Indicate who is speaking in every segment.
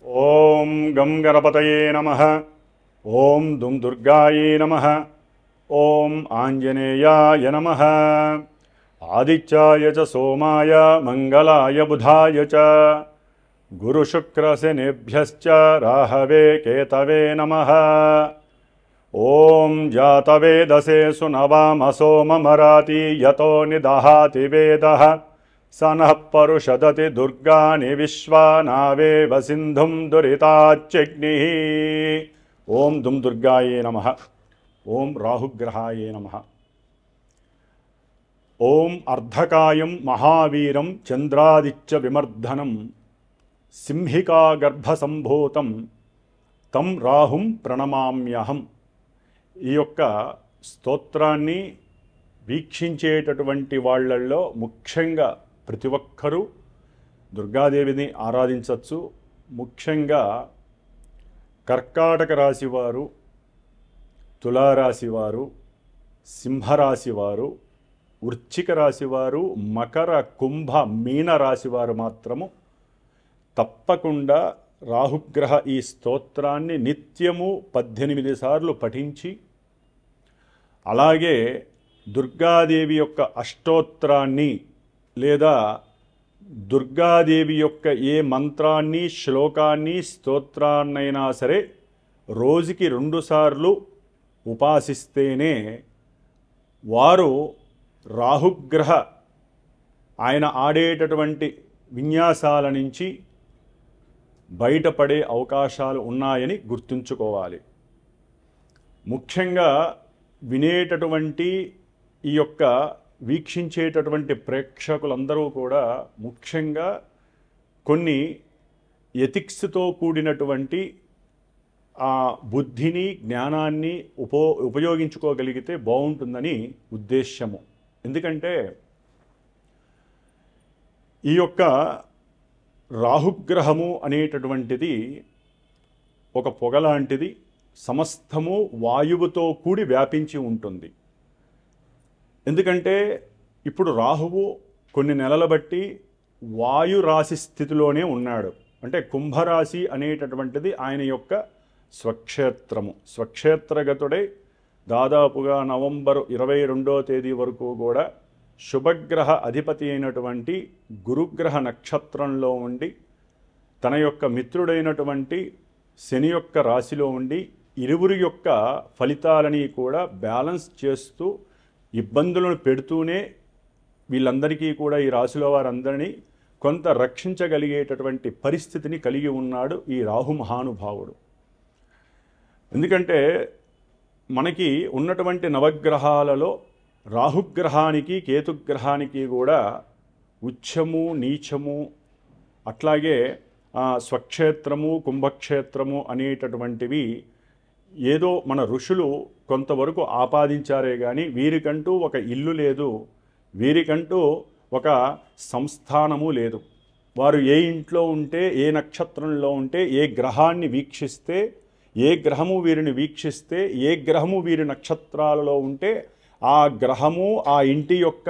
Speaker 1: ఓం గం గణపతయే నమః. ఓం దుం దుర్గాయే నమః. ఓం ఆంజనేయాయ నమః. ఆదిత్యాయ చ సోమాయ మంగళాయ బుధాయ చ గురుశుక్రశనిభ్యశ్చ రాహవే కేతవే నమః. ఓం జాతవేదసే సునవామసో మమరాతి యతో నిదహాతి వేదః స నః పరుషదతి దుర్గాని విశ్వానావేవ సింధుం దురితాచ్యగ్నిః. ఓం దుం దుర్గాయే నమః. ఓం రాహుగ్రహాయే నమః. ఓం అర్ధకాయం మహావీరం చంద్రాదిత్య విమర్ధనం సింహికా గర్భసంభూతం తం రాహుం ప్రణమామ్యహం. ఈ యొక్క స్తోత్రాన్ని వీక్షించేటటువంటి వాళ్ళల్లో ముఖ్యంగా ప్రతి ఒక్కరూ దుర్గాదేవిని ఆరాధించవచ్చు. ముఖ్యంగా కర్కాటక రాశివారు, తులారాశివారు, సింహరాశివారు, వృశ్చిక రాశివారు, మకర కుంభ మీన రాశివారు మాత్రము తప్పకుండా రాహుగ్రహ ఈ స్తోత్రాన్ని నిత్యము 18 సార్లు పఠించి, అలాగే దుర్గాదేవి యొక్క అష్టోత్తరాన్ని లేదా దుర్గాదేవి యొక్క ఏ మంత్రాన్ని, శ్లోకాన్ని, స్తోత్రాన్నైనా సరే రోజుకి 2 సార్లు ఉపాసిస్తేనే వారు రాహుగ్రహ ఆయన ఆడేటటువంటి విన్యాసాల నుంచి బయటపడే అవకాశాలు ఉన్నాయని గుర్తుంచుకోవాలి. ముఖ్యంగా వినేటటువంటి ఈ యొక్క వీక్షించేటటువంటి ప్రేక్షకులందరూ కూడా ముఖ్యంగా కొన్ని ఎథిక్స్తో కూడినటువంటి ఆ బుద్ధిని, జ్ఞానాన్ని ఉపయోగించుకోగలిగితే బాగుంటుందని ఉద్దేశ్యము. ఎందుకంటే ఈ యొక్క రాహుగ్రహము అనేటటువంటిది ఒక పొగ లాంటిది, సమస్తము వాయువుతో కూడి వ్యాపించి ఉంటుంది. ఎందుకంటే ఇప్పుడు రాహువు కొన్ని నెలల బట్టి వాయురాశి స్థితిలోనే ఉన్నాడు. అంటే కుంభరాశి అనేటటువంటిది ఆయన యొక్క స్వక్షేత్రము. స్వక్షేత్రగతుడై దాదాపుగా నవంబర్ 22వ తేదీ వరకు కూడా శుభగ్రహ అధిపతి అయినటువంటి గురుగ్రహ నక్షత్రంలో ఉండి తన యొక్క మిత్రుడైనటువంటి శని యొక్క రాశిలో ఉండి ఇరువురి యొక్క ఫలితాలని కూడా బ్యాలెన్స్ చేస్తూ ఇబ్బందులను పెడుతూనే వీళ్ళందరికీ కూడా, ఈ రాశిలో వారందరినీ కొంత రక్షించగలిగేటటువంటి పరిస్థితిని కలిగి ఉన్నాడు ఈ రాహు మహానుభావుడు. ఎందుకంటే మనకి ఉన్నటువంటి నవగ్రహాలలో రాహుగ్రహానికి, కేతుగ్రహానికి కూడా ఉచ్చము, నీచము, అట్లాగే స్వక్షేత్రము, కుంభక్షేత్రము అనేటటువంటివి ఏదో మన ఋషులు కొంతవరకు ఆపాదించారే కానీ వీరికంటూ ఒక ఇల్లు లేదు, వీరికంటూ ఒక సంస్థానము లేదు. వారు ఏ ఇంట్లో ఉంటే, ఏ నక్షత్రంలో ఉంటే, ఏ గ్రహాన్ని వీక్షిస్తే, ఏ గ్రహము వీరిని వీక్షిస్తే, ఏ గ్రహము వీరి నక్షత్రాలలో ఉంటే ఆ గ్రహము ఆ ఇంటి యొక్క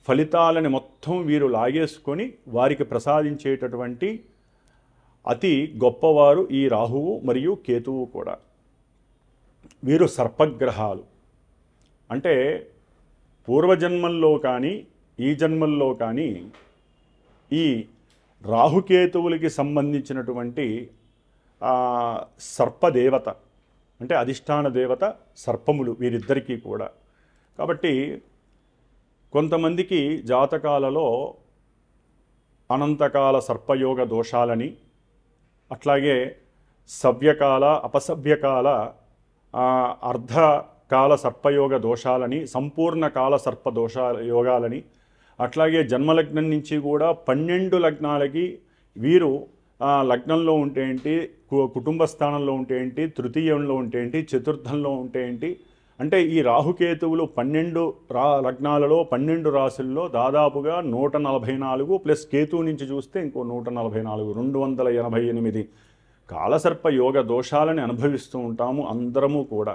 Speaker 1: ఫలితాలని మొత్తం వీరు లాగేసుకొని వారికి ప్రసాదించేటటువంటి అతి గొప్పవారు ఈ రాహువు మరియు కేతువు కూడా. వీరు సర్పగ్రహాలు. అంటే పూర్వజన్మల్లో కానీ ఈ జన్మల్లో కానీ ఈ రాహుకేతువులకి సంబంధించినటువంటి సర్పదేవత, అంటే అధిష్టాన దేవత సర్పములు వీరిద్దరికీ కూడా. కాబట్టి కొంతమందికి జాతకాలలో అనంతకాల సర్పయోగ దోషాలని, అట్లాగే సవ్యకాల, అపసవ్యకాల, అర్ధకాల సర్పయోగ దోషాలని, సంపూర్ణ కాల సర్ప యోగాలని, అట్లాగే జన్మలగ్నం నుంచి కూడా 12 లగ్నాలకి వీరు లగ్నంలో ఉంటే ఏంటి, కుటుంబ స్థానంలో ఉంటే ఏంటి, తృతీయంలో ఉంటే ఏంటి, చతుర్థంలో ఉంటే ఏంటి, అంటే ఈ రాహుకేతువులు 12 లగ్నాలలో 12 రాశుల్లో దాదాపుగా 144 ప్లస్ కేతువు నుంచి చూస్తే ఇంకో 144, 288 కాలసర్ప యోగ దోషాలని అనుభవిస్తూ ఉంటాము అందరము కూడా.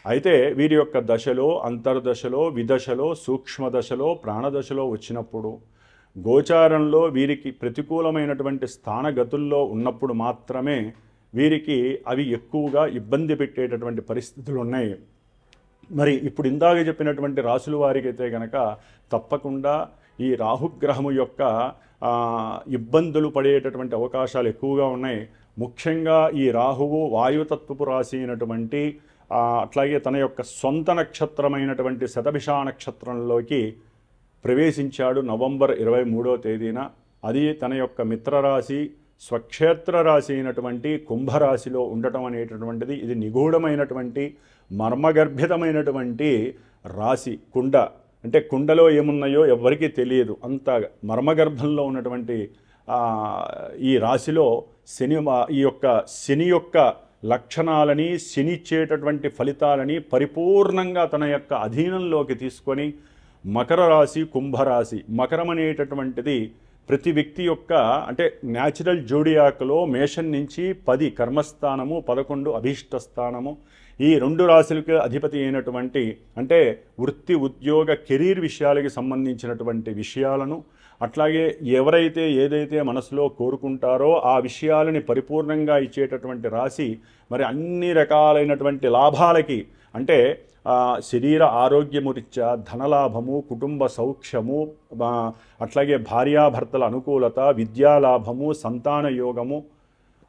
Speaker 1: అయితే వీరి యొక్క దశలో, అంతర్దశలో, విదశలో, సూక్ష్మదశలో, ప్రాణదశలో వచ్చినప్పుడు గోచారంలో వీరికి ప్రతికూలమైనటువంటి స్థానగతుల్లో ఉన్నప్పుడు మాత్రమే వీరికి అవి ఎక్కువగా ఇబ్బంది పెట్టేటటువంటి పరిస్థితులు ఉన్నాయి. మరి ఇప్పుడు ఇందాక చెప్పినటువంటి రాసుల వారికైతే కనుక తప్పకుండా ఈ రాహుగ్రహము యొక్క ఇబ్బందులు పడేటటువంటి అవకాశాలు ఎక్కువగా ఉన్నాయి. ముఖ్యంగా ఈ రాహువు వాయుతత్వపు రాశి అయినటువంటి అట్లాగే తన యొక్క సొంత నక్షత్రమైనటువంటి శతభిష నక్షత్రంలోకి ప్రవేశించాడు నవంబర్ 23వ తేదీన. అది తన యొక్క మిత్రరాశి స్వక్షేత్ర రాశి అయినటువంటి కుంభరాశిలో ఉండటం అనేటటువంటిది ఇది నిగూఢమైనటువంటి మర్మగర్భితమైనటువంటి రాశి. కుండ అంటే కుండలో ఏమున్నాయో ఎవరికీ తెలియదు, అంత మర్మగర్భంలో ఉన్నటువంటి ఈ రాశిలో శని యొక్క లక్షణాలని, శని ఇచ్చేటటువంటి ఫలితాలని పరిపూర్ణంగా తన యొక్క అధీనంలోకి తీసుకొని మకర రాశి, కుంభరాశి. మకరం అనేటటువంటిది ప్రతి వ్యక్తి యొక్క అంటే న్యాచురల్ జోడియాక్లో మేషం నుంచి 10 కర్మస్థానము, 11 అభీష్ట స్థానము. ఈ 2 రాశులకు అధిపతి అయినటువంటి అంటే వృత్తి, ఉద్యోగ, కెరీర్ విషయాలకి సంబంధించినటువంటి విషయాలను, అట్లాగే ఎవరైతే ఏదైతే మనసులో కోరుకుంటారో ఆ విషయాలని పరిపూర్ణంగా ఇచ్చేటటువంటి రాశి. మరి అన్ని రకాలైనటువంటి లాభాలకి అంటే శరీర ఆరోగ్యము రీత్యా ధనలాభము, కుటుంబ సౌఖ్యము, అట్లాగే భార్యాభర్తల అనుకూలత, విద్యాలాభము, సంతాన యోగము,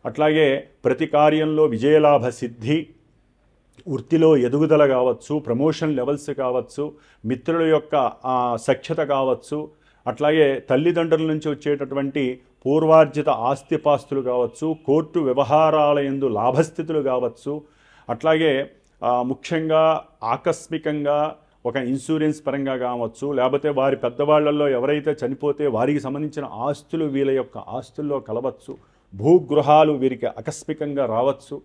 Speaker 1: అట్లాగే ప్రతి కార్యంలో విజయలాభ సిద్ధి, వృత్తిలో ఎదుగుదల కావచ్చు, ప్రమోషన్ లెవెల్స్ కావచ్చు, మిత్రుల యొక్క సఖ్యత కావచ్చు, అట్లాగే తల్లిదండ్రుల నుంచి వచ్చేటటువంటి పూర్వార్జిత ఆస్తిపాస్తులు కావచ్చు, కోర్టు వ్యవహారాలయందు లాభస్థితులు కావచ్చు, అట్లాగే ముఖ్యంగా ఆకస్మికంగా ఒక ఇన్సూరెన్స్ పరంగా కావచ్చు, లేకపోతే వారి పెద్దవాళ్లలో ఎవరైతే చనిపోతే వారికి సంబంధించిన ఆస్తులు వీళ్ళ యొక్క ఆస్తుల్లో కలవచ్చు, భూగృహాలు వీరికి ఆకస్మికంగా రావచ్చు,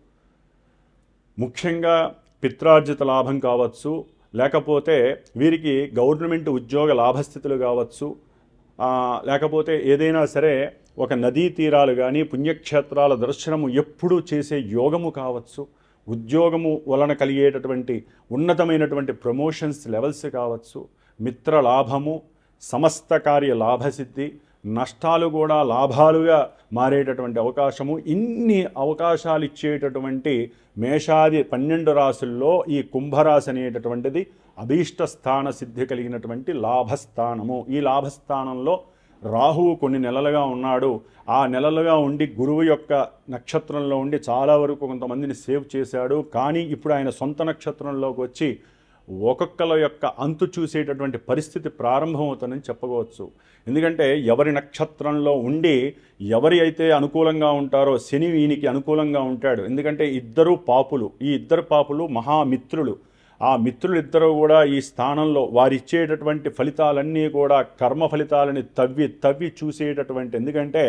Speaker 1: ముఖ్యంగా పిత్రార్జిత లాభం కావచ్చు, లేకపోతే వీరికి గవర్నమెంట్ ఉద్యోగ లాభస్థితులు కావచ్చు, లేకపోతే ఏదైనా సరే ఒక నదీ తీరాలు కానీ పుణ్యక్షేత్రాల దర్శనము ఎప్పుడూ చేసే యోగము కావచ్చు, ఉద్యోగము వలన కలిగేటటువంటి ఉన్నతమైనటువంటి ప్రమోషన్స్ లెవెల్స్ కావచ్చు, మిత్ర లాభము, సమస్త కార్య లాభసిద్ధి, నష్టాలు కూడా లాభాలుగా మారేటటువంటి అవకాశము. ఇన్ని అవకాశాలు ఇచ్చేటటువంటి మేషాది 12 రాశుల్లో ఈ కుంభరాశి అనేటటువంటిది అభీష్ట స్థాన సిద్ధి కలిగినటువంటి లాభస్థానము. ఈ లాభస్థానంలో రాహువు కొన్ని నెలలుగా ఉన్నాడు. ఆ నెలలుగా ఉండి గురువు యొక్క నక్షత్రంలో ఉండి చాలా వరకు కొంతమందిని సేవ్ చేశాడు. కానీ ఇప్పుడు ఆయన సొంత నక్షత్రంలోకి వచ్చి ఒక్కొక్కల యొక్క అంతు చూసేటటువంటి పరిస్థితి ప్రారంభమవుతుందని చెప్పవచ్చు. ఎందుకంటే ఎవరి నక్షత్రంలో ఉండి ఎవరి అయితే అనుకూలంగా ఉంటారో శని ఈయనకి అనుకూలంగా ఉంటాడు. ఎందుకంటే ఇద్దరు పాపులు, ఈ ఇద్దరు పాపులు మహామిత్రులు. ఆ మిత్రులు ఇద్దరు కూడా ఈ స్థానంలో వారిచ్చేటటువంటి ఫలితాలన్నీ కూడా కర్మ ఫలితాలని తవ్వి చూసేటటువంటి. ఎందుకంటే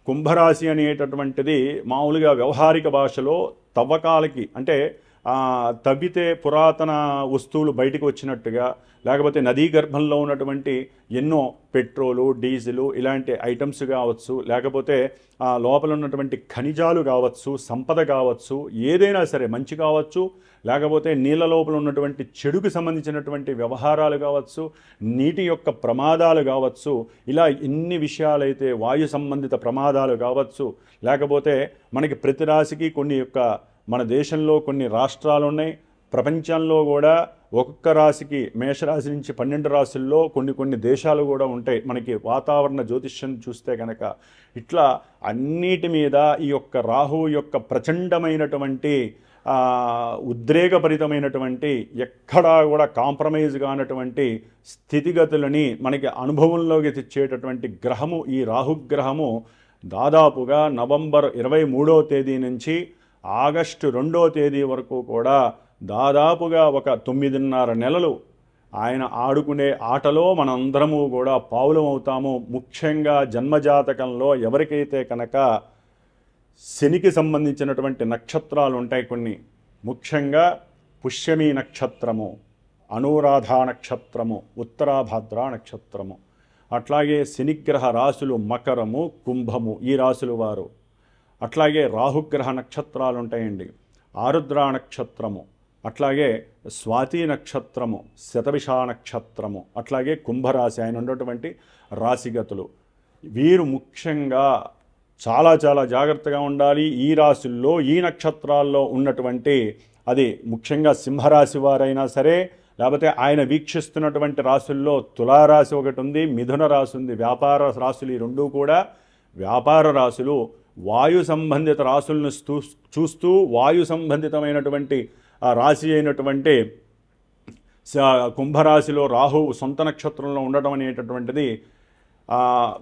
Speaker 1: కుంభరాశి అనేటటువంటిది మామూలుగా వ్యవహారిక భాషలో తవ్వకాలకి అంటే తవ్వితే పురాతన వస్తువులు బయటకు వచ్చినట్టుగా, లేకపోతే నదీ గర్భంలో ఉన్నటువంటి ఎన్నో పెట్రోలు, డీజిలు ఇలాంటి ఐటమ్స్ కావచ్చు, లేకపోతే లోపల ఉన్నటువంటి ఖనిజాలు కావచ్చు, సంపద కావచ్చు, ఏదైనా సరే మంచి కావచ్చు, లేకపోతే నీళ్ళ లోపల ఉన్నటువంటి చెడుకు సంబంధించినటువంటి వ్యవహారాలు కావచ్చు, నీటి యొక్క ప్రమాదాలు కావచ్చు, ఇలా ఎన్ని విషయాలైతే వాయు సంబంధిత ప్రమాదాలు కావచ్చు, లేకపోతే మనకి ప్రతి రాశికి కొన్ని యొక్క మన దేశంలో కొన్ని రాష్ట్రాలు ఉన్నాయి, ప్రపంచంలో కూడా ఒక్కొక్క రాశికి మేషరాశి నుంచి 12 రాశుల్లో కొన్ని దేశాలు కూడా ఉంటాయి. మనకి వాతావరణ జ్యోతిష్యం చూస్తే కనుక ఇట్లా అన్నిటి మీద ఈ యొక్క రాహువు యొక్క ప్రచండమైనటువంటి ఉద్రేకభరితమైనటువంటి ఎక్కడా కూడా కాంప్రమైజ్ కానటువంటి స్థితిగతులని మనకి అనుభవంలోకి తెచ్చేటటువంటి గ్రహము ఈ రాహుగ్రహము. దాదాపుగా నవంబర్ 23వ తేదీ నుంచి ఆగస్టు 2వ తేదీ వరకు కూడా దాదాపుగా ఒక 9.5 నెలలు ఆయన ఆడుకునే ఆటలో మనందరము కూడా పావులం అవుతాము. ముఖ్యంగా జన్మజాతకంలో ఎవరికైతే కనుక శనికి సంబంధించినటువంటి నక్షత్రాలు ఉంటాయి కొన్ని, ముఖ్యంగా పుష్యమి నక్షత్రము, అనురాధ నక్షత్రము, ఉత్తరాభాద్ర నక్షత్రము, అట్లాగే శనిగ్రహ రాశులు మకరము, కుంభము ఈ రాశులు వారు. అట్లాగే రాహుగ్రహ నక్షత్రాలు ఉంటాయండి, ఆరుద్ర నక్షత్రము, అట్లాగే స్వాతి నక్షత్రము, శతభిష నక్షత్రము, అట్లాగే కుంభరాశి ఆయన ఉన్నటువంటి రాశిగతులు. వీరు ముఖ్యంగా చాలా చాలా జాగ్రత్తగా ఉండాలి. ఈ రాశుల్లో ఈ నక్షత్రాల్లో ఉన్నటువంటి, అది ముఖ్యంగా సింహరాశి వారైనా సరే, లేకపోతే ఆయన వీక్షిస్తున్నటువంటి రాశుల్లో తులారాశి ఒకటి ఉంది, మిథున రాశి ఉంది. వ్యాపార రాశులు ఈ రెండూ కూడా వ్యాపార రాశులు. వాయు సంబంధిత రాశులను చూస్తూ వాయు సంబంధితమైనటువంటి ఆ రాశి అయినటువంటి కుంభరాశిలో రాహువు సొంత నక్షత్రంలో ఉండటం అనేటటువంటిది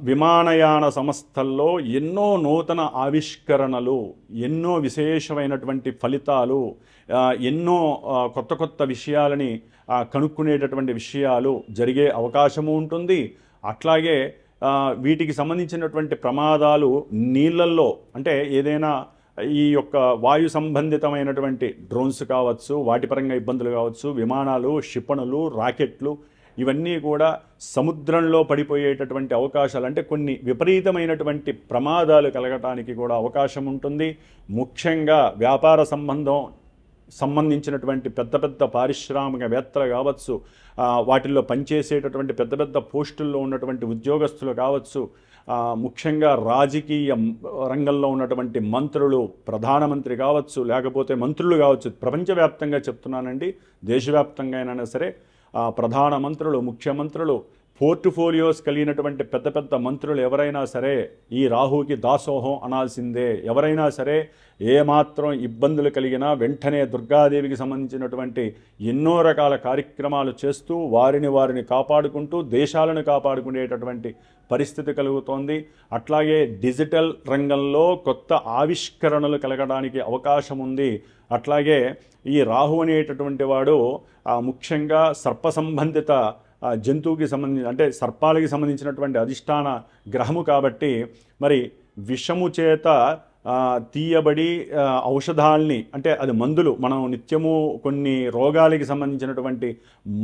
Speaker 1: విమానయాన సంస్థల్లో ఎన్నో నూతన ఆవిష్కరణలు, ఎన్నో విశేషమైనటువంటి ఫలితాలు, ఎన్నో కొత్త కొత్త విషయాలని కనుక్కునేటటువంటి విషయాలు జరిగే అవకాశము ఉంటుంది. అట్లాగే వీటికి సంబంధించినటువంటి ప్రమాదాలు నీళ్ళల్లో, అంటే ఏదైనా ఈ యొక్క వాయు సంబంధితమైనటువంటి డ్రోన్స్ కావచ్చు, వాటి పరంగా ఇబ్బందులు కావచ్చు, విమానాలు, క్షిపణులు, రాకెట్లు, ఇవన్నీ కూడా సముద్రంలో పడిపోయేటటువంటి అవకాశాలు, అంటే కొన్ని విపరీతమైనటువంటి ప్రమాదాలు కలగటానికి కూడా అవకాశం ఉంటుంది. ముఖ్యంగా వ్యాపార సంబంధించినటువంటి పెద్ద పెద్ద పారిశ్రామికవేత్తలు కావచ్చు, వాటిల్లో పనిచేసేటటువంటి పెద్ద పెద్ద పోస్టుల్లో ఉన్నటువంటి ఉద్యోగస్తులు కావచ్చు, ముఖ్యంగా రాజకీయ రంగంలో ఉన్నటువంటి మంత్రులు, ప్రధానమంత్రి కావచ్చు, లేకపోతే మంత్రులు కావచ్చు, ప్రపంచవ్యాప్తంగా చెప్తున్నానండి, దేశవ్యాప్తంగా అయినా సరే ప్రధాన మంత్రులు, ముఖ్యమంత్రులు, పోర్ట్ఫోలియోస్ కలిగినటువంటి పెద్ద పెద్ద మంత్రులు ఎవరైనా సరే ఈ రాహుకి దాసోహం అనాల్సిందే. ఎవరైనా సరే ఏమాత్రం ఇబ్బందులు కలిగినా వెంటనే దుర్గాదేవికి సంబంధించినటువంటి ఎన్నో రకాల కార్యక్రమాలు చేస్తూ వారిని కాపాడుకుంటూ దేశాలను కాపాడుకునేటటువంటి పరిస్థితి కలుగుతోంది. అట్లాగే డిజిటల్ రంగంలో కొత్త ఆవిష్కరణలు కలగడానికి అవకాశం ఉంది. అట్లాగే ఈ రాహు అనేటటువంటి వాడు ముఖ్యంగా సర్ప సంబంధిత జంతువుకి సంబంధించి, అంటే సర్పాలకి సంబంధించినటువంటి అధిష్టాన గ్రహము కాబట్టి మరి విషము చేత తీయబడి ఔషధాల్ని, అంటే అది మందులు, మనం నిత్యము కొన్ని రోగాలకి సంబంధించినటువంటి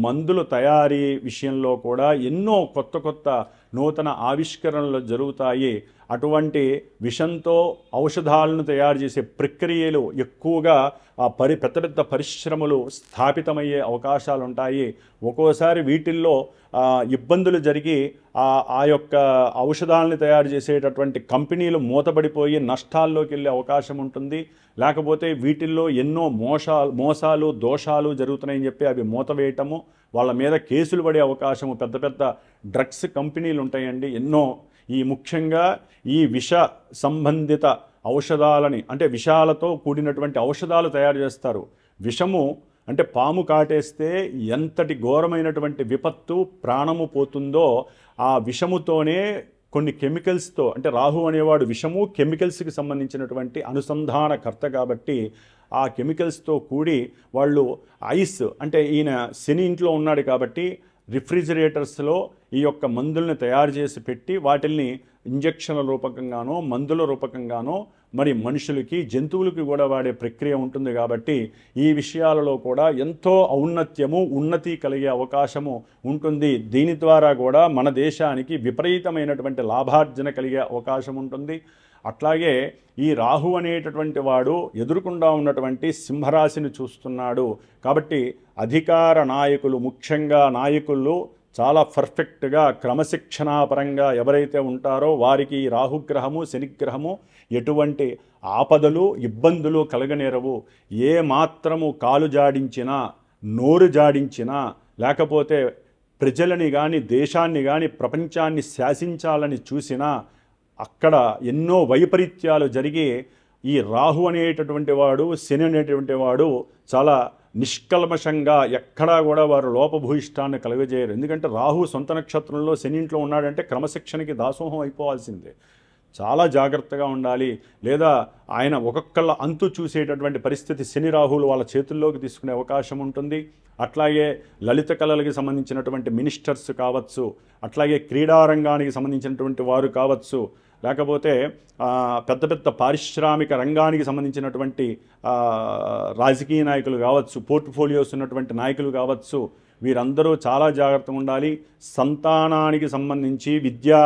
Speaker 1: మందుల తయారీ విషయంలో కూడా ఎన్నో కొత్త కొత్త నూతన ఆవిష్కరణలు జరుగుతాయి. అటువంటి విషంతో ఔషధాలను తయారు చేసే ప్రక్రియలు ఎక్కువగా పెద్ద పెద్ద పరిశ్రమలు స్థాపితమయ్యే అవకాశాలు ఉంటాయి. ఒక్కోసారి వీటిల్లో ఇబ్బందులు జరిగి ఆ యొక్క ఔషధాలను తయారు చేసేటటువంటి కంపెనీలు మూతపడిపోయి నష్టాల్లోకి వెళ్ళే అవకాశం ఉంటుంది. లేకపోతే వీటిల్లో ఎన్నో మోసాలు దోషాలు జరుగుతున్నాయని చెప్పి అవి మూతవేయటము, వాళ్ళ మీద కేసులు పడే అవకాశము, పెద్ద పెద్ద డ్రగ్స్ కంపెనీలు ఉంటాయండి ఎన్నో. ఈ ముఖ్యంగా ఈ విష సంబంధిత ఔషధాలని, అంటే విషాలతో కూడినటువంటి ఔషధాలు తయారు చేస్తారు. విషము అంటే పాము కాటేస్తే ఎంతటి ఘోరమైనటువంటి విపత్తు, ప్రాణము పోతుందో ఆ విషముతోనే కొన్ని కెమికల్స్తో, అంటే రాహు అనేవాడు విషము కెమికల్స్కి సంబంధించినటువంటి అనుసంధానకర్త కాబట్టి ఆ కెమికల్స్తో కూడి వాళ్ళు ఐస్, అంటే ఈయన శని ఇంట్లో ఉన్నాడు కాబట్టి రిఫ్రిజిరేటర్స్లో ఈ యొక్క మందుల్ని తయారు చేసి పెట్టి వాటిల్ని ఇంజక్షన్ల రూపకంగానో మందుల రూపకంగానో మరి మనుషులకి, జంతువులకి కూడా వాడే ప్రక్రియ ఉంటుంది. కాబట్టి ఈ విషయాలలో కూడా ఎంతో ఔన్నత్యము, ఉన్నతి కలిగే అవకాశము ఉంటుంది. దీని ద్వారా కూడా మన దేశానికి విపరీతమైనటువంటి లాభార్జన కలిగే అవకాశం ఉంటుంది. అట్లాగే ఈ రాహు అనేటటువంటి వాడు ఎదురుకుండా ఉన్నటువంటి సింహరాశిని చూస్తున్నాడు కాబట్టి అధికార నాయకులు, ముఖ్యంగా నాయకులు చాలా పర్ఫెక్ట్గా క్రమశిక్షణాపరంగా ఎవరైతే ఉంటారో వారికి ఈ రాహుగ్రహము, శనిగ్రహము ఎటువంటి ఆపదలు, ఇబ్బందులు కలగనేరవు. ఏ మాత్రము కాలు జాడించినా, నోరు జాడించినా, లేకపోతే ప్రజలని కానీ, దేశాన్ని కానీ, ప్రపంచాన్ని శాసించాలని చూసినా అక్కడ ఎన్నో వైపరీత్యాలు జరిగి ఈ రాహు అనేటటువంటి వాడు, శని అనేటువంటి వాడు చాలా నిష్కల్మషంగా ఎక్కడా కూడా వారు లోపభూయిష్టాన్ని కలుగజేయరు. ఎందుకంటే రాహు సొంత నక్షత్రంలో శని ఇంట్లో ఉన్నాడంటే క్రమశిక్షణకి దాసోహం అయిపోవాల్సిందే. చాలా జాగ్రత్తగా ఉండాలి. లేదా ఆయన ఒక్కొక్కళ్ళ అంతు చూసేటటువంటి పరిస్థితి శని రాహులు వాళ్ళ చేతుల్లోకి తీసుకునే అవకాశం ఉంటుంది. అట్లాగే లలిత కళలకి సంబంధించినటువంటి మినిస్టర్స్ కావచ్చు, అట్లాగే క్రీడారంగానికి సంబంధించినటువంటి వారు కావచ్చు, లేకపోతే పెద్ద పెద్ద పారిశ్రామిక రంగానికి సంబంధించినటువంటి రాజకీయ నాయకులు కావచ్చు, పోర్ట్ఫోలియోస్ ఉన్నటువంటి నాయకులు కావచ్చు, వీరందరూ చాలా జాగ్రత్తగా ఉండాలి. సంతానానికి సంబంధించి విద్యా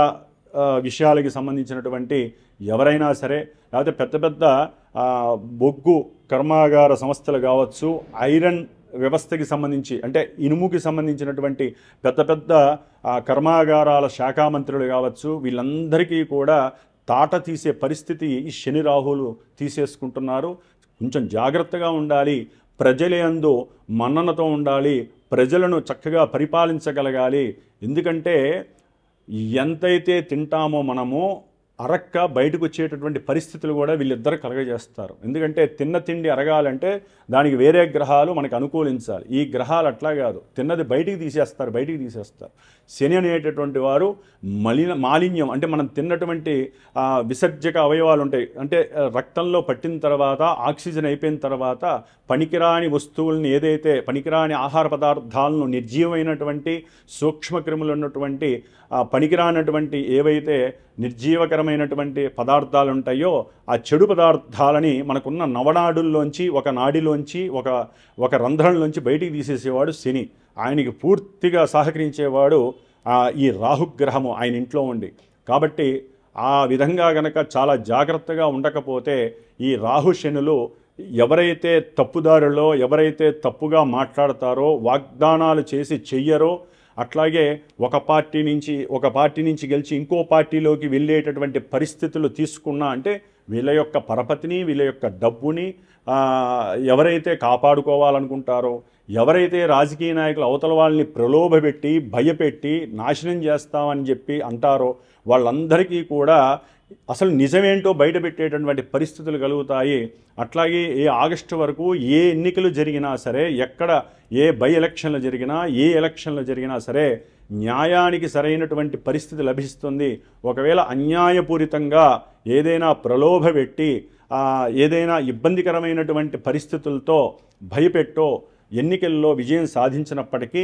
Speaker 1: విషయాలకి సంబంధించినటువంటి ఎవరైనా సరే, లేకపోతే పెద్ద పెద్ద బొగ్గు కర్మాగార సంస్థలు కావచ్చు, ఐరన్ వ్యవస్థకి సంబంధించి అంటే ఇనుముకి సంబంధించినటువంటి పెద్ద పెద్ద కర్మాగారాల శాఖా మంత్రులు కావచ్చు, వీళ్ళందరికీ కూడా తాట తీసే పరిస్థితి ఈ శని రాహులు తీసేసుకుంటున్నారు. కొంచెం జాగ్రత్తగా ఉండాలి, ప్రజలందు మన్ననతో ఉండాలి, ప్రజలను చక్కగా పరిపాలించగలగాలి. ఎందుకంటే ఎంతైతే తింటామో మనము అరక్క బయటకు వచ్చేటటువంటి పరిస్థితులు కూడా వీళ్ళిద్దరు కలగజేస్తారు. ఎందుకంటే తిన్న తిండి అరగాలంటే దానికి వేరే గ్రహాలు మనకు అనుకూలించాలి. ఈ గ్రహాలు అట్లా కాదు, తిన్నది బయటికి తీసేస్తారు. శని అనేటటువంటి వారు మాలిన్యం అంటే మనం తిన్నటువంటి విసర్జక అవయవాలు ఉంటాయి, అంటే రక్తంలో పట్టిన తర్వాత ఆక్సిజన్ అయిపోయిన తర్వాత పనికిరాని వస్తువులను, ఏదైతే పనికిరాని ఆహార పదార్థాలను, నిర్జీవమైనటువంటి సూక్ష్మక్రిములు ఉన్నటువంటి పనికిరానటువంటి ఏవైతే నిర్జీవకరమైనటువంటి పదార్థాలు ఉంటాయో ఆ చెడు పదార్థాలని మనకున్న నవనాడుల్లోంచి, ఒక నాడిలోంచి, ఒక రంధ్రంలోంచి బయటికి తీసేసేవాడు శని. ఆయనకి పూర్తిగా సహకరించేవాడు ఈ రాహుగ్రహము ఆయన ఇంట్లో ఉండి. కాబట్టి ఆ విధంగా గనక చాలా జాగ్రత్తగా ఉండకపోతే ఈ రాహు శనులు ఎవరైతే తప్పుదారులో, ఎవరైతే తప్పుగా మాట్లాడతారో, వాగ్దానాలు చేసి చెయ్యరో, అట్లాగే ఒక పార్టీ నుంచి గెలిచి ఇంకో పార్టీలోకి వెళ్ళేటటువంటి పరిస్థితులు తీసుకున్నా అంటే వీళ్ళ యొక్క పరపతిని, వీళ్ళ యొక్క డబ్బుని ఎవరైతే కాపాడుకోవాలనుకుంటారో, ఎవరైతే రాజకీయ నాయకులు అవతల వాళ్ళని ప్రలోభపెట్టి, భయపెట్టి నాశనం చేస్తామని చెప్పి అంటారో వాళ్ళందరికీ కూడా అసలు నిజమేంటో బయటపెట్టేటటువంటి పరిస్థితులు కలుగుతాయి. అట్లాగే ఈ ఆగస్టు వరకు ఏ ఎన్నికలు జరిగినా సరే, ఎక్కడ ఏ బై ఎలక్షన్లు జరిగినా, ఏ ఎలక్షన్లు జరిగినా సరే న్యాయానికి సరైనటువంటి పరిస్థితి లభిస్తుంది. ఒకవేళ అన్యాయపూరితంగా ఏదైనా ప్రలోభపెట్టి ఏదైనా ఇబ్బందికరమైనటువంటి పరిస్థితులతో భయపెట్టో ఎన్నికల్లో విజయం సాధించినప్పటికీ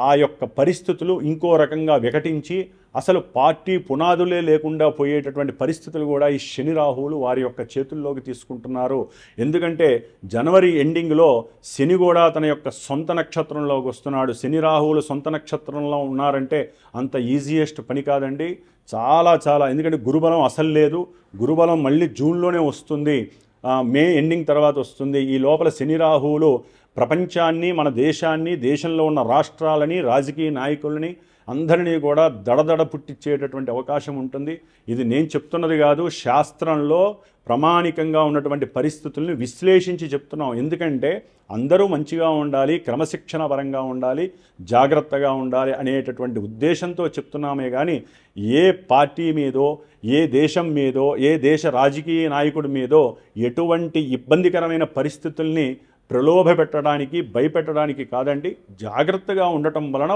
Speaker 1: ఆ యొక్క పరిస్థితులు ఇంకో రకంగా వికటించి అసలు పార్టీ పునాదులే లేకుండా పోయేటటువంటి పరిస్థితులు కూడా ఈ శని రాహువులు వారి యొక్క చేతుల్లోకి తీసుకుంటున్నారు. ఎందుకంటే జనవరి ఎండింగ్లో శని కూడా తన యొక్క సొంత నక్షత్రంలోకి వస్తున్నాడు. శని రాహువులు సొంత నక్షత్రంలో ఉన్నారంటే అంత ఈజియెస్ట్ పని కాదండి, చాలా. ఎందుకంటే గురుబలం అసలు లేదు, గురుబలం మళ్ళీ జూన్లోనే వస్తుంది, మే ఎండింగ్ తర్వాత వస్తుంది. ఈ లోపల శని రాహువులు ప్రపంచాన్ని, మన దేశాన్ని, దేశంలో ఉన్న రాష్ట్రాలని, రాజకీయ నాయకులని అందరినీ కూడా దడదడ పుట్టించేటటువంటి అవకాశం ఉంటుంది. ఇది నేను చెప్తున్నది కాదు, శాస్త్రంలో ప్రామాణికంగా ఉన్నటువంటి పరిస్థితుల్ని విశ్లేషించి చెప్తున్నాం. ఎందుకంటే అందరూ మంచిగా ఉండాలి, క్రమశిక్షణ పరంగా ఉండాలి, జాగ్రత్తగా ఉండాలి అనేటటువంటి ఉద్దేశంతో చెప్తున్నామే కానీ ఏ పార్టీ మీదో, ఏ దేశం మీదో, ఏ దేశ రాజకీయ నాయకుడి మీదో ఎటువంటి ఇబ్బందికరమైన పరిస్థితుల్ని ప్రలోభ పెట్టడానికి, భయపెట్టడానికి కాదండి. జాగ్రత్తగా ఉండటం వలన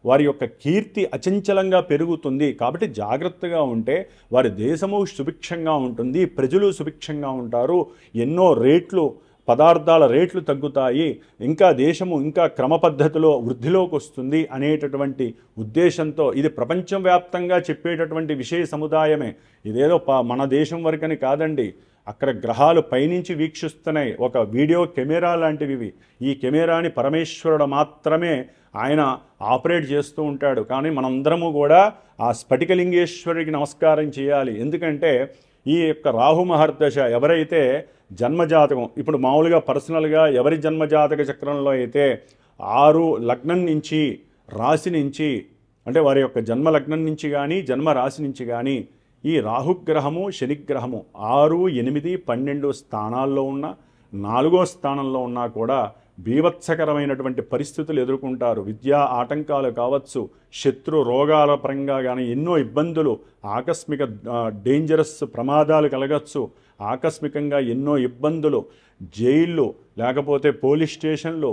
Speaker 1: వారి యొక్క కీర్తి అచంచలంగా పెరుగుతుంది. కాబట్టి జాగ్రత్తగా ఉంటే వారి దేశము సుభిక్షంగా ఉంటుంది, ప్రజలు సుభిక్షంగా ఉంటారు, ఎన్నో పదార్థాల రేట్లు తగ్గుతాయి, ఇంకా దేశము ఇంకా క్రమ పద్ధతిలో వృద్ధిలోకి వస్తుంది అనేటటువంటి ఉద్దేశంతో ఇది ప్రపంచవ్యాప్తంగా చెప్పేటటువంటి విషయ సముదాయమే. ఇదేదో మన దేశం వరకని కాదండి, అక్కడ గ్రహాలు పైనుంచి వీక్షిస్తున్నాయి. ఒక వీడియో కెమెరా లాంటివి. ఈ కెమెరాని పరమేశ్వరుడు మాత్రమే ఆయన ఆపరేట్ చేస్తూ ఉంటాడు. కానీ మనందరము కూడా ఆ స్ఫటికలింగేశ్వరుడికి నమస్కారం చేయాలి. ఎందుకంటే ఈ యొక్క రాహు మహర్దశ ఎవరైతే జన్మజాతకం, ఇప్పుడు మామూలుగా పర్సనల్గా ఎవరి జన్మజాతక చక్రంలో అయితే 6 లగ్నం నుంచి, రాశి నుంచి, అంటే వారి యొక్క జన్మ లగ్నం నుంచి కానీ జన్మ రాశి నుంచి కానీ ఈ రాహుగ్రహము, శనిగ్రహము 6, 8, 12 స్థానాల్లో ఉన్న, 4వ స్థానంలో ఉన్నా కూడా బీభత్సకరమైనటువంటి పరిస్థితులు ఎదుర్కొంటారు. విద్యా ఆటంకాలు కావచ్చు, శత్రు రోగాల పరంగా కానీ ఎన్నో ఇబ్బందులు, ఆకస్మిక డేంజరస్ ప్రమాదాలు కలగచ్చు, ఆకస్మికంగా ఎన్నో ఇబ్బందులు, జైళ్ళు, లేకపోతే పోలీస్ స్టేషన్లు,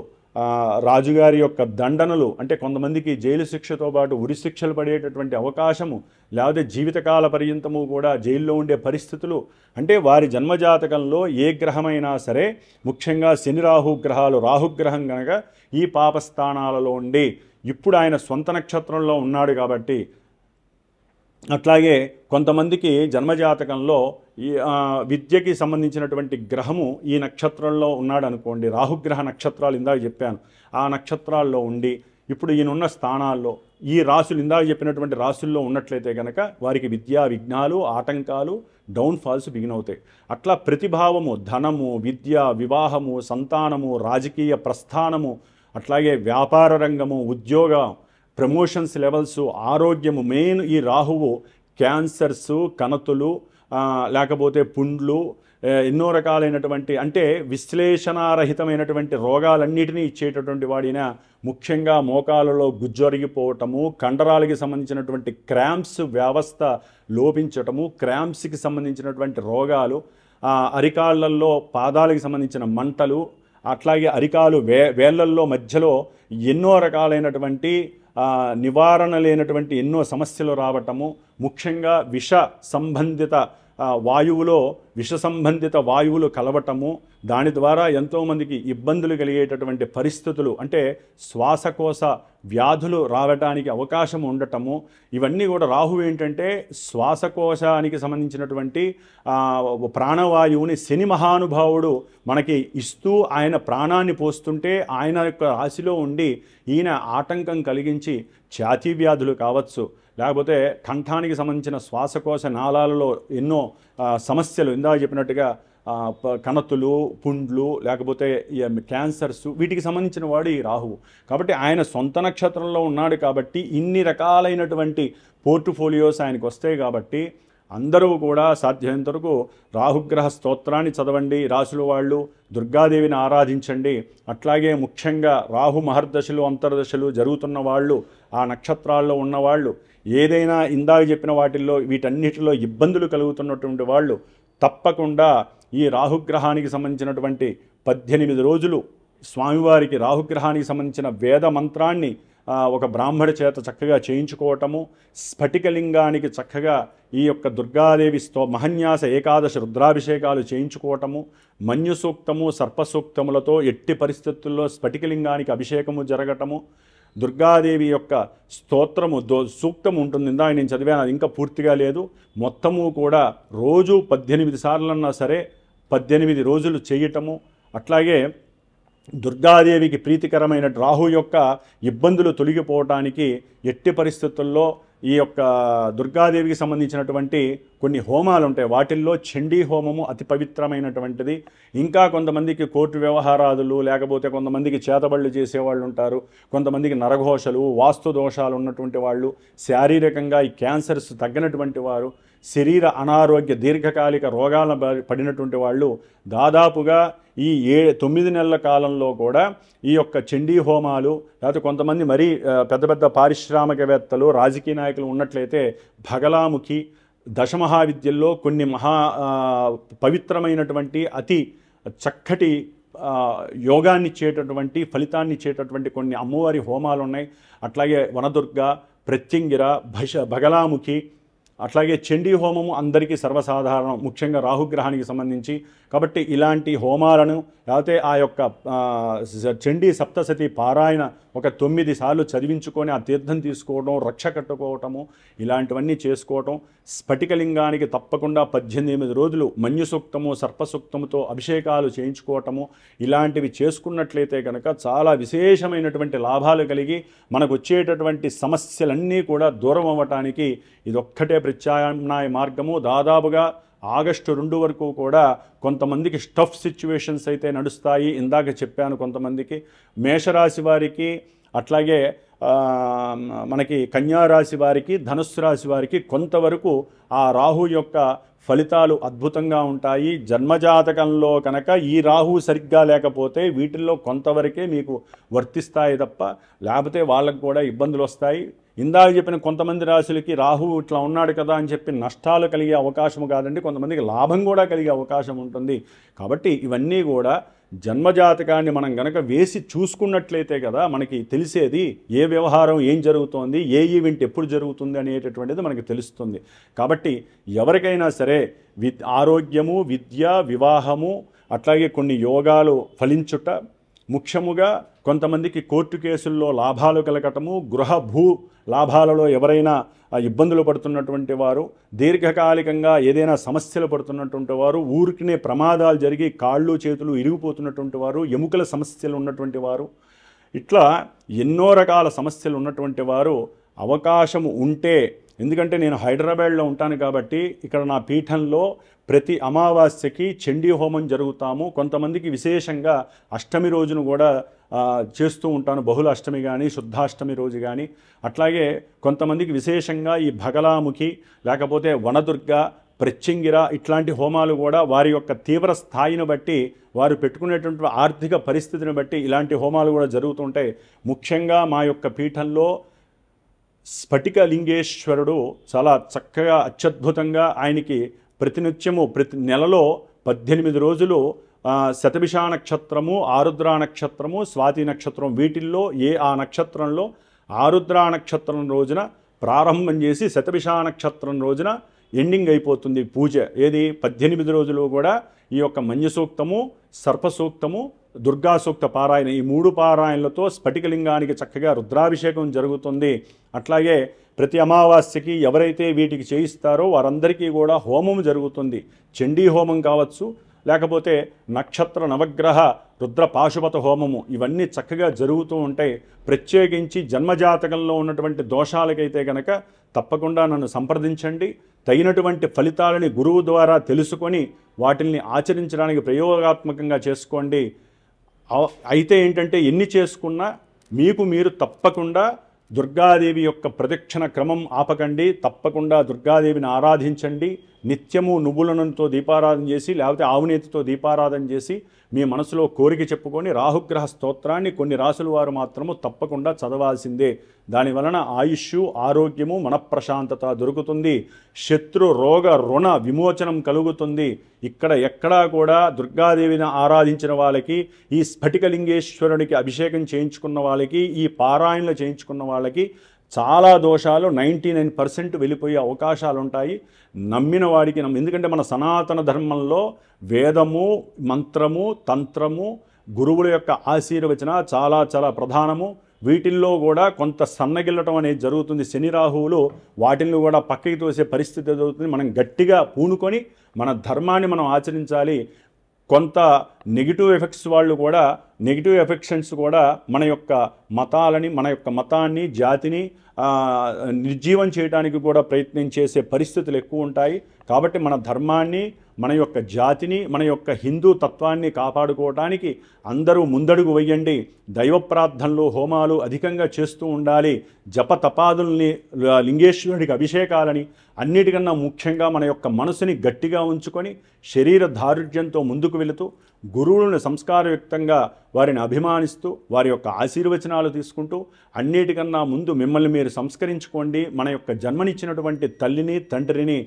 Speaker 1: రాజుగారి యొక్క దండనలు, అంటే కొంతమందికి జైలు శిక్షతో పాటు ఉరి శిక్షలు పడేటటువంటి అవకాశము, లేకపోతే జీవితకాల పర్యంతము కూడా జైల్లో ఉండే పరిస్థితులు. అంటే వారి జన్మజాతకంలో ఏ గ్రహమైనా సరే, ముఖ్యంగా శని రాహు గ్రహాలు, రాహుగ్రహం కనుక ఈ పాపస్థానాలలో ఉండి ఇప్పుడు ఆయన సొంత నక్షత్రంలో ఉన్నాడు కాబట్టి, అట్లాగే కొంతమందికి జన్మజాతకంలో ఈ విద్యకి సంబంధించినటువంటి గ్రహము ఈ నక్షత్రంలో ఉన్నాడు అనుకోండి, రాహుగ్రహ నక్షత్రాలు ఇందాక చెప్పాను, ఆ నక్షత్రాల్లో ఉండి ఇప్పుడు ఈయనున్న స్థానాల్లో ఈ రాశులు ఇందాక చెప్పినటువంటి రాశుల్లో ఉన్నట్లయితే కనుక వారికి విద్యా విఘ్నాలు, ఆటంకాలు, డౌన్ఫాల్స్ బిగిన్ అవుతాయి. అట్లా ప్రతిభావము, ధనము, విద్య, వివాహము, సంతానము, రాజకీయ ప్రస్థానము, అట్లాగే వ్యాపార రంగము, ఉద్యోగ ప్రమోషన్స్ లెవెల్స్, ఆరోగ్యము, మెయిన్ ఈ రాహువు క్యాన్సర్సు, కణతులు, లేకపోతే పుండ్లు, ఎన్నో రకాలైనటువంటి అంటే విశ్లేషణారహితమైనటువంటి రోగాలన్నిటినీ ఇచ్చేటటువంటి వాడిన, ముఖ్యంగా మోకాలలో గుజ్జొరిగిపోవటము, కండరాలకి సంబంధించినటువంటి క్రాంప్స్ వ్యవస్థ లోపించటము, క్రాంప్స్కి సంబంధించినటువంటి రోగాలు, అరికాళ్ళల్లో పాదాలకు సంబంధించిన మంటలు, అట్లాగే అరికాలు వేళ్ళల్లో మధ్యలో ఎన్నో రకాలైనటువంటి నివారణ లేనటువంటి ఎన్నో సమస్యలు రావటము, ముఖ్యంగా విష సంబంధిత వాయువులో విష సంబంధిత వాయువులు కలవటము, దాని ద్వారా ఎంతోమందికి ఇబ్బందులు కలిగేటటువంటి పరిస్థితులు, అంటే శ్వాసకోశ వ్యాధులు రావడానికి అవకాశం ఉండటము, ఇవన్నీ కూడా రాహు ఏంటంటే శ్వాసకోశానికి సంబంధించినటువంటి ప్రాణవాయువుని శని మహానుభావుడు మనకి ఇస్తూ ఆయన ప్రాణాన్ని పోస్తుంటే ఆయన యొక్క రాశిలో ఉండి ఈయన ఆటంకం కలిగించి ఛాతీ వ్యాధులు కావచ్చు, లేకపోతే కంఠానికి సంబంధించిన శ్వాసకోశ నాళాలలో ఎన్నో సమస్యలు, ఇందాక చెప్పినట్టుగా కణతులు, పుండ్లు, లేకపోతే క్యాన్సర్స్, వీటికి సంబంధించిన వాడు ఈ రాహువు. కాబట్టి ఆయన సొంత నక్షత్రంలో ఉన్నాడు కాబట్టి ఇన్ని రకాలైనటువంటి పోర్ట్ఫోలియోస్ ఆయనకు వస్తాయి. కాబట్టి అందరూ కూడా సాధ్యమైనంత వరకు రాహుగ్రహ స్తోత్రాన్ని చదవండి, రాశుల వాళ్ళు దుర్గాదేవిని ఆరాధించండి. అట్లాగే ముఖ్యంగా రాహు మహర్దశలు, అంతర్దశలు జరుగుతున్న వాళ్ళు, ఆ నక్షత్రాల్లో ఉన్నవాళ్ళు, ఏదైనా ఇందాక చెప్పిన వాటిల్లో వీటన్నిటిలో ఇబ్బందులు కలుగుతున్నటువంటి వాళ్ళు తప్పకుండా ఈ రాహుగ్రహానికి సంబంధించినటువంటి 18 రోజులు స్వామివారికి రాహుగ్రహానికి సంబంధించిన వేద మంత్రాన్ని ఒక బ్రాహ్మడి చేత చక్కగా చేయించుకోవటము, స్ఫటికలింగానికి చక్కగా ఈ యొక్క దుర్గాదేవి మహన్యాస ఏకాదశి రుద్రాభిషేకాలు చేయించుకోవటము, మన్యు సూక్తము, సర్పసూక్తములతో ఎట్టి పరిస్థితుల్లో స్ఫటికలింగానికి అభిషేకము జరగటము, దుర్గాదేవి యొక్క స్తోత్రము సూక్తం ఉంటుంది, ఇందాక నేను చదివాను, అది ఇంకా పూర్తిగా లేదు, మొత్తము కూడా రోజు 18 సార్లన్నా సరే 18 రోజులు చేయటము. అట్లాగే దుర్గాదేవికి ప్రీతికరమైన రాహు యొక్క ఇబ్బందులు తొలగిపోవటానికి ఎట్టి పరిస్థితుల్లో ఈ యొక్క దుర్గాదేవికి సంబంధించినటువంటి కొన్ని హోమాలు ఉంటాయి, వాటిల్లో చండీ హోమము అతి పవిత్రమైనటువంటిది. ఇంకా కొంతమందికి కోర్టు వ్యవహారాదులు, లేకపోతే కొంతమందికి చేతబళ్ళు చేసేవాళ్ళు ఉంటారు, కొంతమందికి నరఘోషలు, వాస్తు దోషాలు ఉన్నటువంటి వాళ్ళు, శారీరకంగా ఈ క్యాన్సర్స్ తగ్గినటువంటి వారు, శరీర అనారోగ్య దీర్ఘకాలిక రోగాల పడినటువంటి వాళ్ళు దాదాపుగా ఈ 9 నెలల కాలంలో కూడా ఈ యొక్క చండీ హోమాలు, లేకపోతే కొంతమంది మరీ పెద్ద పెద్ద పారిశ్రామికవేత్తలు, రాజకీయ నాయకులు ఉన్నట్లయితే భగలాముఖి, దశమహావిద్యల్లో కొన్ని పవిత్రమైనటువంటి అతి చక్కటి యోగాన్ని ఇచ్చేటటువంటి ఫలితాన్ని ఇచ్చేటటువంటి కొన్ని అమ్మవారి హోమాలు ఉన్నాయి. అట్లాగే వనదుర్గ, ప్రత్యంగిర, భగలాముఖి, అట్లాగే చండీ హోమము అందరికీ సర్వసాధారణం, ముఖ్యంగా రాహుగ్రహానికి సంబంధించి. కాబట్టి ఇలాంటి హోమాలను, లేకపోతే ఆ యొక్క చండీ సప్తసతి పారాయణ ఒక 9 సార్లు చదివించుకొని ఆ తీర్థం తీసుకోవడం, రక్ష కట్టుకోవటము, ఇలాంటివన్నీ చేసుకోవటం. స్ఫటికలింగానికి తప్పకుండా 18 రోజులు మన్యుసూక్తము, సర్పసూక్తముతో అభిషేకాలు చేయించుకోవటము, ఇలాంటివి చేసుకున్నట్లయితే కనుక చాలా విశేషమైనటువంటి లాభాలు కలిగి మనకు వచ్చేటటువంటి సమస్యలన్నీ కూడా దూరం అవ్వటానికి ఇదొక్కటే ప్రత్యామ్నాయ మార్గము. దాదాపుగా ఆగస్టు 2 వరకు కూడా కొంతమందికి స్టఫ్ సిచ్యువేషన్స్ అయితే నడుస్తాయి, ఇందాక చెప్పాను. కొంతమందికి మేషరాశి వారికి, అట్లాగే మనకి కన్యారాశి వారికి, ధనుస్సు రాశి వారికి కొంతవరకు ఆ రాహు యొక్క ఫలితాలు అద్భుతంగా ఉంటాయి. జన్మజాతకంలో కనుక ఈ రాహు సరిగ్గా లేకపోతే వీటిల్లో కొంతవరకే మీకు వర్తిస్తాయి తప్ప, లేకపోతే వాళ్ళకు కూడా ఇబ్బందులు వస్తాయి. ఇందాక చెప్పిన కొంతమంది రాశులకి రాహు ఇట్లా ఉన్నాడు కదా అని చెప్పి నష్టాలు కలిగే అవకాశం కాదండి, కొంతమందికి లాభం కూడా కలిగే అవకాశం ఉంటుంది. కాబట్టి ఇవన్నీ కూడా జన్మజాతకాన్ని మనం గనక వేసి చూసుకున్నట్లయితే కదా మనకి తెలిసేది, ఏ వ్యవహారం ఏం జరుగుతోంది, ఏ ఈవెంట్ ఎప్పుడు జరుగుతుంది అనేటటువంటిది మనకి తెలుస్తుంది. కాబట్టి ఎవరికైనా సరే ఆరోగ్యము, విద్య, వివాహము, అట్లాగే కొన్ని యోగాలు ఫలించుట, ముఖ్యముగా కొంతమందికి కోర్టు కేసుల్లో లాభాలు కలగటము, గృహ భూ లాభాలలో ఎవరైనా ఇబ్బందులు పడుతున్నటువంటి వారు, దీర్ఘకాలికంగా ఏదైనా సమస్యలు పడుతున్నటువంటి వారు, ఊరికినే ప్రమాదాలు జరిగి కాళ్ళు చేతులు ఇరిగిపోతున్నటువంటి వారు, ఎముకల సమస్యలు ఉన్నటువంటి వారు, ఇట్లా ఎన్నో రకాల సమస్యలు ఉన్నటువంటి వారు అవకాశము ఉంటే ఎందుకంటే నేను హైదరాబాద్లో ఉంటాను కాబట్టి ఇక్కడ నా పీఠంలో ప్రతి అమావాస్యకి చండీ హోమం జరుగుతాము. కొంతమందికి విశేషంగా అష్టమి రోజును కూడా చేస్తూ ఉంటాను, బహుళ అష్టమి కానీ శుద్ధాష్టమి రోజు కానీ. అట్లాగే కొంతమందికి విశేషంగా ఈ భగలాముఖి లేకపోతే వనదుర్గ ప్రత్యంగిర ఇట్లాంటి హోమాలు కూడా వారి యొక్క తీవ్ర స్థాయిని బట్టి వారు పెట్టుకునేటువంటి ఆర్థిక పరిస్థితిని బట్టి ఇలాంటి హోమాలు కూడా జరుగుతుంటాయి. ముఖ్యంగా మా యొక్క పీఠంలో స్ఫటిక లింగేశ్వరుడు చాలా చక్కగా అత్యద్భుతంగా ఆయనకి ప్రతినిత్యము ప్రతి నెలలో 18 రోజులు శతభిషా నక్షత్రము, ఆరుద్ర నక్షత్రము, స్వాతి నక్షత్రం వీటిల్లో ఆ నక్షత్రంలో ఆరుద్ర నక్షత్రం రోజున ప్రారంభం చేసి శతభిషా నక్షత్రం రోజున ఎండింగ్ అయిపోతుంది పూజ. ఏది 18 రోజులు కూడా ఈ యొక్క మంజ సూక్తము, సర్ప సూక్తము, దుర్గా సూక్త పారాయణ ఈ 3 పారాయణలతో స్ఫటికలింగానికి చక్కగా రుద్రాభిషేకం జరుగుతుంది. అట్లాగే ప్రతి అమావాస్యకి ఎవరైతే వీటికి చేయిస్తారో వారందరికీ కూడా హోమం జరుగుతుంది. చండీ హోమం కావచ్చు, లేకపోతే నక్షత్ర నవగ్రహ రుద్ర పాశుపత హోమము, ఇవన్నీ చక్కగా జరుగుతూ ఉంటాయి. ప్రత్యేకించి జన్మజాతకంలో ఉన్నటువంటి దోషాలకైతే కనుక తప్పకుండా నన్ను సంప్రదించండి. తగినటువంటి ఫలితాలని గురువు ద్వారా తెలుసుకొని వాటిని ఆచరించడానికి ప్రయోగాత్మకంగా చేసుకోండి. అయితే ఏంటంటే ఎన్ని చేసుకున్నా మీకు మీరు తప్పకుండా దుర్గాదేవి యొక్క ప్రదక్షిణ క్రమం ఆపకండి. తప్పకుండా దుర్గాదేవిని ఆరాధించండి. నిత్యము నువ్వుల నూనెతో దీపారాధన చేసి లేకపోతే ఆవునేతితో దీపారాధన చేసి మీ మనసులో కోరిక చెప్పుకొని రాహుగ్రహ స్తోత్రాన్ని కొన్ని రాసుల వారు మాత్రము తప్పకుండా చదవాల్సిందే. దానివలన ఆయుష్, ఆరోగ్యము, మనఃప్రశాంతత దొరుకుతుంది. శత్రు రోగ రుణ విమోచనం కలుగుతుంది. ఎక్కడా కూడా దుర్గాదేవిని ఆరాధించిన వాళ్ళకి, ఈ స్ఫటికలింగేశ్వరునికి అభిషేకం చేయించుకున్న వాళ్ళకి, ఈ పారాయణలు చేయించుకున్న వాళ్ళకి చాలా దోషాలు 99% వెళ్ళిపోయే అవకాశాలు ఉంటాయి. నమ్మిన వాడికి ఎందుకంటే మన సనాతన ధర్మంలో వేదము, మంత్రము, తంత్రము, గురువుల యొక్క ఆశీర్వచన చాలా చాలా ప్రధానము. వీటిల్లో కూడా కొంత సన్నగిల్లటం అనేది జరుగుతుంది. శని రాహువులు వాటిని కూడా పక్కకి తోసే పరిస్థితి జరుగుతుంది. మనం గట్టిగా పూనుకొని మన ధర్మాన్ని మనం ఆచరించాలి. కొంత నెగిటివ్ ఎఫెక్ట్స్ వాళ్ళు కూడా నెగిటివ్ ఎఫెక్షన్స్ కూడా మన యొక్క మతాలని, మన యొక్క మతాన్ని, జాతిని నిర్జీవం చేయడానికి కూడా ప్రయత్నం చేసే పరిస్థితులు ఎక్కువ ఉంటాయి. కాబట్టి మన ధర్మాన్ని, మన యొక్క జాతిని, మన యొక్క హిందూ తత్వాన్ని కాపాడుకోవడానికి అందరూ ముందడుగు వేయండి. దైవ ప్రార్థనలు, హోమాలు అధికంగా చేస్తూ ఉండాలి. జప తపాదుల్ని, లింగేశ్వరుడికి అభిషేకాలని, అన్నిటికన్నా ముఖ్యంగా మన యొక్క మనసుని గట్టిగా ఉంచుకొని శరీర దారుఢ్యంతో ముందుకు వెళుతూ గురువులను సంస్కారయుక్తంగా వారిని అభిమానిస్తూ వారి యొక్క ఆశీర్వచనాలు తీసుకుంటూ అన్నిటికన్నా ముందు మిమ్మల్ని మీరు సంస్కరించుకోండి. మన యొక్క జన్మనిచ్చినటువంటి తల్లిని, తండ్రిని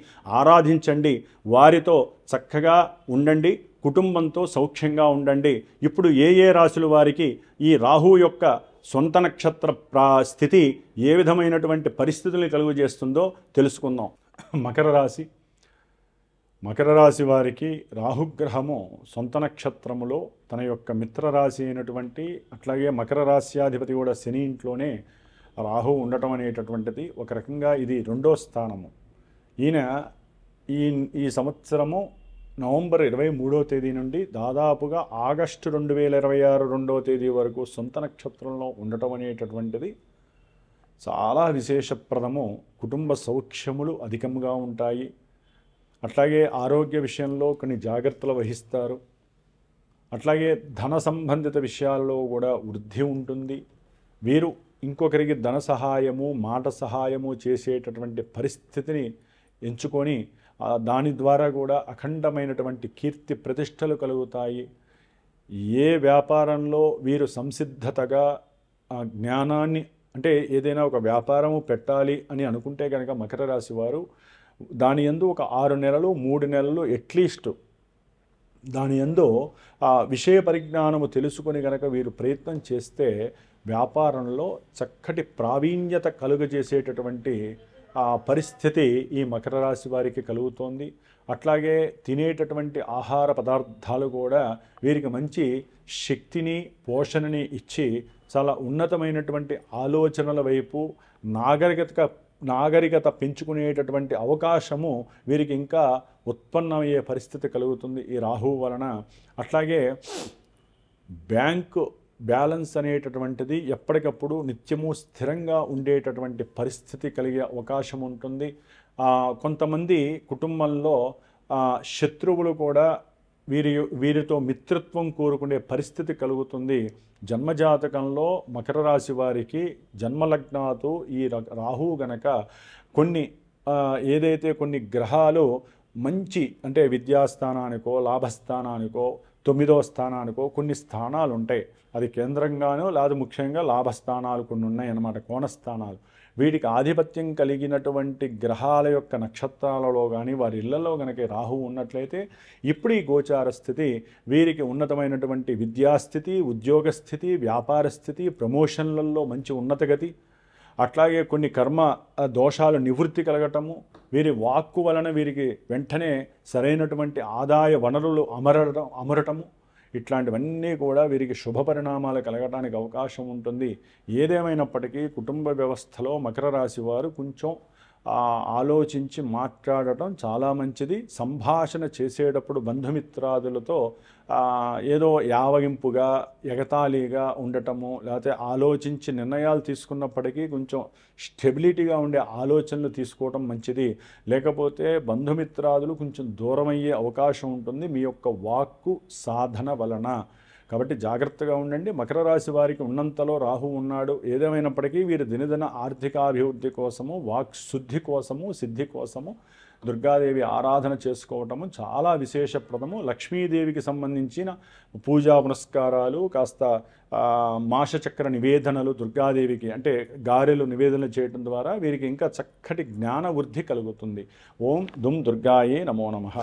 Speaker 1: ఆరాధించండి. వారితో చక్కగా ఉండండి. కుటుంబంతో సౌఖ్యంగా ఉండండి. ఇప్పుడు ఏ రాశుల వారికి ఈ రాహు యొక్క సొంత నక్షత్ర స్థితి ఏ విధమైనటువంటి పరిస్థితుల్ని కలుగజేస్తుందో తెలుసుకుందాం. మకర రాశి వారికి రాహుగ్రహము సొంత నక్షత్రములో తన యొక్క మిత్రరాశి అయినటువంటి, అట్లాగే మకర రాశ్యాధిపతి కూడా శని ఇంట్లోనే రాహు ఉండటం అనేటటువంటిది ఒక రకంగా ఇది 2వ స్థానము. ఈయన ఈ సంవత్సరము నవంబర్ 23వ తేదీ నుండి దాదాపుగా ఆగస్టు 2026 2వ తేదీ వరకు సొంత నక్షత్రంలో ఉండటం అనేటటువంటిది చాలా విశేషప్రదము. కుటుంబ సౌఖ్యములు అధికంగా ఉంటాయి. అట్లాగే ఆరోగ్య విషయంలో కొన్ని జాగ్రత్తలు వహిస్తారు. అట్లాగే ధన సంబంధిత విషయాల్లో కూడా వృద్ధి ఉంటుంది. వీరు ఇంకొకరికి ధన సహాయము, మాట సహాయము చేసేటటువంటి పరిస్థితిని ఎంచుకొని దాని ద్వారా కూడా అఖండమైనటువంటి కీర్తి ప్రతిష్టలు కలుగుతాయి. ఏ వ్యాపారంలో వీరు సంసిద్ధతగా జ్ఞానాన్ని, అంటే ఏదైనా ఒక వ్యాపారము పెట్టాలి అని అనుకుంటే కనుక మకర రాశి వారు దాని యందు ఒక 6 నెలలు 3 నెలలు అట్లీస్ట్ దాని యందు విషయ పరిజ్ఞానము తెలుసుకొని కనుక వీరు ప్రయత్నం చేస్తే వ్యాపారంలో చక్కటి ప్రావీణ్యత కలుగజేసేటటువంటి పరిస్థితి ఈ మకర రాశి వారికి కలుగుతోంది. అట్లాగే తినేటటువంటి ఆహార పదార్థాలు కూడా వీరికి మంచి శక్తిని, పోషణని ఇచ్చి చాలా ఉన్నతమైనటువంటి ఆలోచనల వైపు నాగరికత పెంచుకునేటటువంటి అవకాశము వీరికి ఇంకా ఉత్పన్నమయ్యే పరిస్థితి కలుగుతుంది ఈ రాహువు వలన. అట్లాగే బ్యాంకు బ్యాలెన్స్ అనేటటువంటిది ఎప్పటికప్పుడు నిత్యము స్థిరంగా ఉండేటటువంటి పరిస్థితి కలిగే అవకాశం ఉంటుంది. కొంతమంది కుటుంబంలో శత్రువులు కూడా వీరితో మిత్రత్వం కోరుకునే పరిస్థితి కలుగుతుంది. జన్మజాతకంలో మకర రాశి వారికి జన్మలగ్నాతో ఈ రాహువు గనక ఏదైతే కొన్ని గ్రహాలు మంచి అంటే విద్యాస్థానానికో లాభస్థానానికో 9వ స్థానానికో కొన్ని స్థానాలు ఉంటాయి. అది కేంద్రంగానో లేదా ముఖ్యంగా లాభస్థానాలు కొన్ని ఉన్నాయి అన్నమాట, కోణస్థానాలు. వీటికి ఆధిపత్యం కలిగినటువంటి గ్రహాల యొక్క నక్షత్రాలలో కానీ వారి ఇళ్లలో కనుక రాహువు ఉన్నట్లయితే ఇప్పుడు ఈ గోచార స్థితి వీరికి ఉన్నతమైనటువంటి విద్యాస్థితి, ఉద్యోగ స్థితి, వ్యాపార స్థితి, ప్రమోషన్లలో మంచి ఉన్నతగతి, అట్లాగే కొన్ని కర్మ దోషాలు నివృత్తి కలగటము, వీరి వాక్కు వలన వీరికి వెంటనే సరైనటువంటి ఆదాయ వనరులు అమరటము, ఇట్లాంటివన్నీ కూడా వీరికి శుభ పరిణామాలు కలగడానికి అవకాశం ఉంటుంది. ఏదేమైనప్పటికీ కుటుంబ వ్యవస్థలో మకర రాశి వారు కొంచెం ఆలోచించి మాట్లాడటం చాలా మంచిది. సంభాషణ చేసేటప్పుడు బంధుమిత్రాదులతో ఏదో యావగింపుగా ఎగతాళిగా ఉండటము, లేకపోతే ఆలోచించి నిర్ణయాలు తీసుకున్నప్పటికీ కొంచెం స్టెబిలిటీగా ఉండే ఆలోచనలు తీసుకోవటం మంచిది. లేకపోతే బంధుమిత్రాదులు కొంచెం దూరమయ్యే అవకాశం ఉంటుంది మీ యొక్క వాక్కు సాధన వలన. కాబట్టి జాగ్రత్తగా ఉండండి. మకర రాశి వారికి ఉన్నంతలో రాహు ఉన్నాడు. ఏదేమైనప్పటికీ వీరు దినదిన ఆర్థికాభివృద్ధి కోసము, వాక్శుద్ధి కోసము, సిద్ధి కోసము దుర్గాదేవి ఆరాధన చేసుకోవటము చాలా విశేషప్రదము. లక్ష్మీదేవికి సంబంధించిన పూజా పునస్కారాలు, కాస్త మాషచక్ర నివేదనలు దుర్గాదేవికి అంటే గారెలు నివేదన చేయడం ద్వారా వీరికి ఇంకా చక్కటి జ్ఞాన వృద్ధి కలుగుతుంది. ఓం దుమ్ దుర్గాయే నమో నమః.